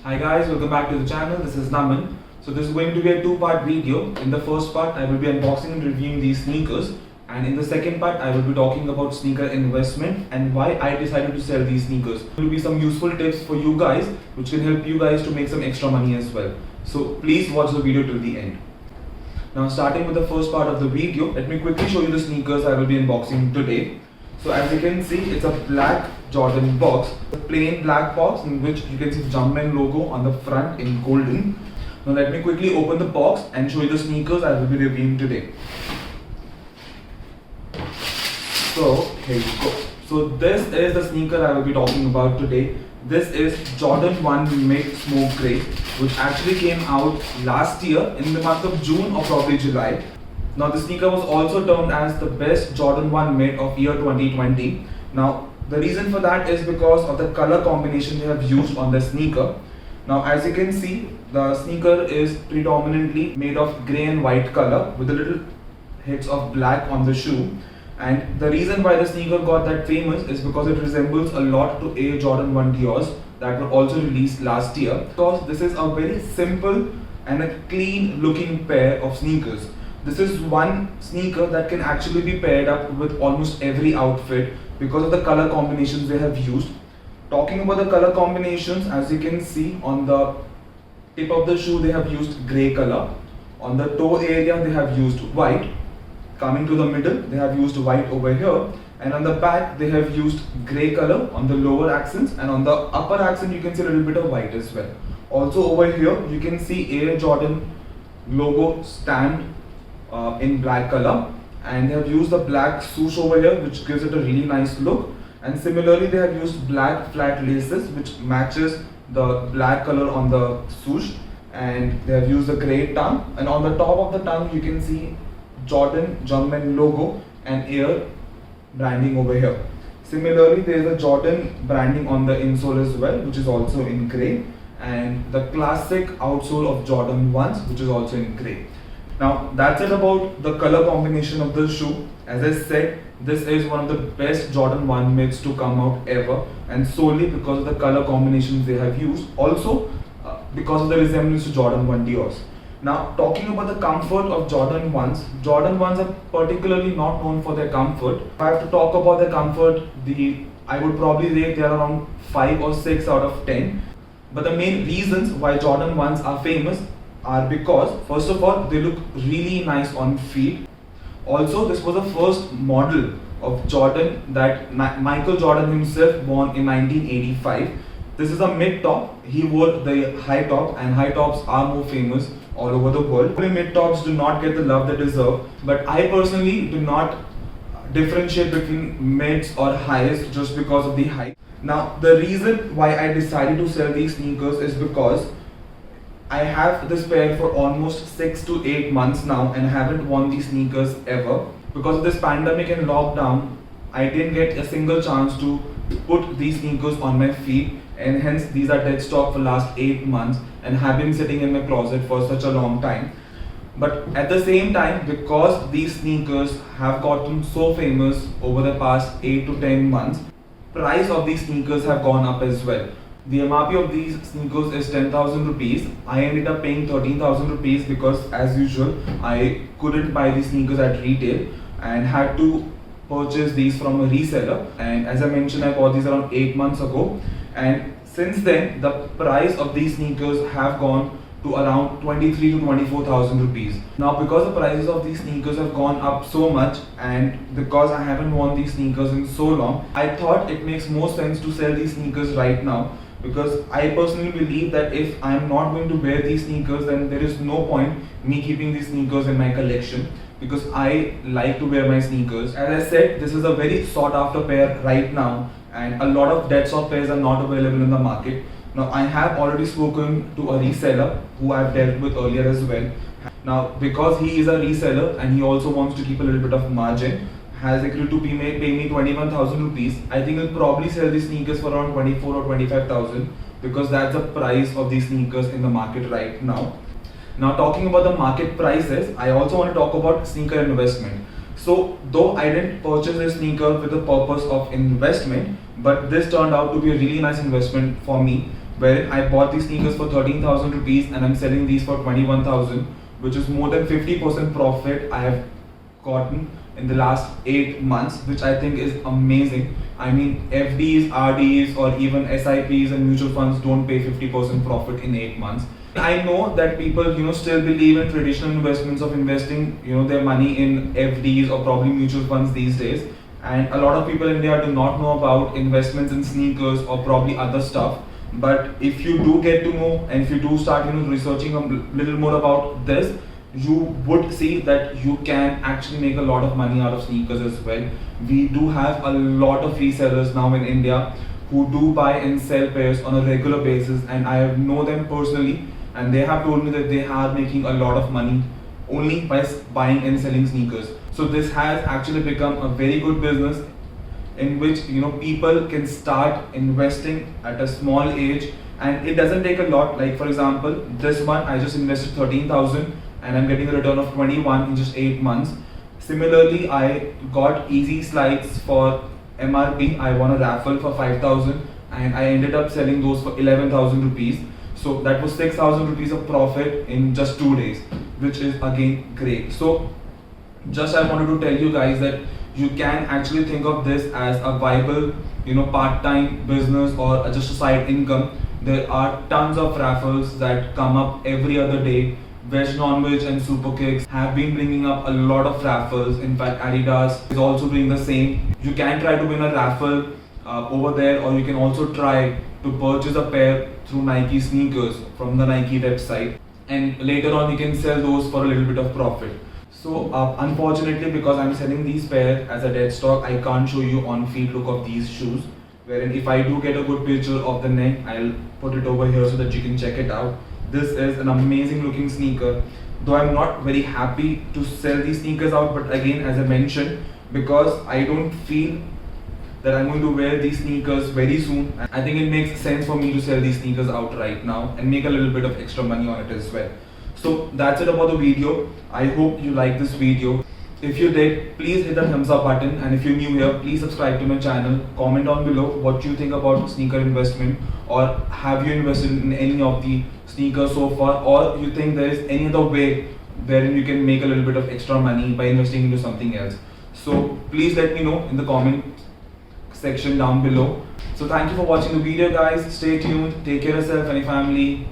Hi guys, welcome back to the channel. This is Naman. So this is going to be a two-part video. In the first part, I will be unboxing and reviewing these sneakers, and in the second part, I will be talking about sneaker investment and why I decided to sell these sneakers. There will be some useful tips for you guys, which can help you guys to make some extra money as well. So please watch the video till the end. Now starting with the first part of the video, let me quickly show you the sneakers I will be unboxing today. So as you can see, it's a black Jordan box, a plain black box in which you can see the Jumpman logo on the front in golden. Now let me quickly open the box and show you the sneakers I will be reviewing today. So here you go. So this is the sneaker I will be talking about today. This is Jordan 1 Mid Smoke Grey, which actually came out last year in the month of June or probably July. Now the sneaker was also termed as the best Jordan 1 Mid of year 2020. Now the reason for that is because of the color combination they have used on the sneaker. Now as you can see, the sneaker is predominantly made of grey and white color with a little hits of black on the shoe. And the reason why the sneaker got that famous is because it resembles a lot to Air Jordan 1 Dior's that were also released last year. Because this is a very simple and a clean looking pair of sneakers. This is one sneaker that can actually be paired up with almost every outfit because of the color combinations they have used. Talking about the color combinations, as you can see on the tip of the shoe they have used grey color. On the toe area they have used white. Coming to the middle they have used white over here, and on the back they have used grey color on the lower accents, and on the upper accent you can see a little bit of white as well. Also over here you can see Air Jordan logo stamped in black color, and they have used the black swoosh over here which gives it a really nice look, and similarly they have used black flat laces which matches the black color on the swoosh, and they have used the grey tongue, and on the top of the tongue you can see Jordan Jumpman logo and Air branding over here. Similarly there is a Jordan branding on the insole as well, which is also in grey, and the classic outsole of Jordan 1s, which is also in grey. Now that's it about the color combination of the shoe. As I said, this is one of the best Jordan 1 mids to come out ever, and solely because of the color combinations they have used, also because of the resemblance to Jordan 1 Dior's. Now talking about the comfort of Jordan 1s, Jordan 1s are particularly not known for their comfort. If I have to talk about their comfort, I would probably rate they are around 5 or 6 out of 10. But the main reasons why Jordan 1s are famous are because, first of all, they look really nice on feet. Also, this was the first model of Jordan that Michael Jordan himself wore in 1985. This is a mid top. He wore the high top, and high tops are more famous all over the world. Mid tops do not get the love they deserve, but I personally do not differentiate between mids or highs just because of the height. Now, the reason why I decided to sell these sneakers is because I have this pair for almost 6 to 8 months now and haven't worn these sneakers ever. Because of this pandemic and lockdown, I didn't get a single chance to put these sneakers on my feet, and hence these are dead stock for last 8 months and have been sitting in my closet for such a long time. But at the same time, because these sneakers have gotten so famous over the past 8 to 10 months, price of these sneakers have gone up as well. The MRP of these sneakers is 10,000 rupees. I ended up paying 13,000 rupees because, as usual, I couldn't buy these sneakers at retail and had to purchase these from a reseller. And as I mentioned, I bought these around 8 months ago. And since then, the price of these sneakers have gone to around 23 to 24,000 rupees. Now, because the prices of these sneakers have gone up so much, and because I haven't worn these sneakers in so long, I thought it makes more sense to sell these sneakers right now. Because I personally believe that if I am not going to wear these sneakers, then there is no point me keeping these sneakers in my collection, because I like to wear my sneakers. As I said, this is a very sought after pair right now, and a lot of dead stock pairs are not available in the market. Now I have already spoken to a reseller who I have dealt with earlier as well. Now because he is a reseller and he also wants to keep a little bit of margin, has agreed to pay me 21,000 rupees. I think he'll probably sell these sneakers for around 24 or 25,000, because that's the price of these sneakers in the market right now. Now talking about the market prices, I also want to talk about sneaker investment. So though I didn't purchase a sneaker with the purpose of investment, but this turned out to be a really nice investment for me, wherein I bought these sneakers for 13,000 rupees and I'm selling these for 21,000, which is more than 50% profit I have gotten in the last 8 months, which I think is amazing. I mean, FDs, RDs, or even SIPs and mutual funds don't pay 50% profit in 8 months. I know that people, still believe in traditional investments of investing, their money in FDs or probably mutual funds these days. And a lot of people in India do not know about investments in sneakers or probably other stuff. But if you do get to know and if you do start, researching a little more about this, you would see that you can actually make a lot of money out of sneakers as well. We do have a lot of resellers now in India who do buy and sell pairs on a regular basis, and I know them personally, and they have told me that they are making a lot of money only by buying and selling sneakers. So this has actually become a very good business in which people can start investing at a small age, and it doesn't take a lot. Like for example, this one I just invested 13,000 and I'm getting a return of 21 in just 8 months. Similarly, I got easy slides for MRP. I won a raffle for 5,000 and I ended up selling those for 11,000 rupees. So that was 6,000 rupees of profit in just 2 days, which is again great. So just I wanted to tell you guys that you can actually think of this as a viable, part-time business or just a side income. There are tons of raffles that come up every other day. Veg Non-Veg and Super Kicks have been bringing up a lot of raffles. In fact, Adidas is also doing the same. You can try to win a raffle over there, or you can also try to purchase a pair through Nike sneakers from the Nike website, and later on you can sell those for a little bit of profit. So unfortunately, because I'm selling these pairs as a dead stock, I can't show you on feed look of these shoes, wherein if I do get a good picture of the neck, I'll put it over here so that you can check it out. This is an amazing looking sneaker, though I'm not very happy to sell these sneakers out, but again, as I mentioned, because I don't feel that I'm going to wear these sneakers very soon, I think it makes sense for me to sell these sneakers out right now and make a little bit of extra money on it as well. So that's it about the video. I hope you like this video. If you did, please hit the thumbs up button, and if you're new here, please subscribe to my channel. Comment down below what you think about sneaker investment, or have you invested in any of the sneakers so far, or you think there is any other way wherein you can make a little bit of extra money by investing into something else. So please let me know in the comment section down below. So thank you for watching the video guys. Stay tuned, take care of yourself and your family.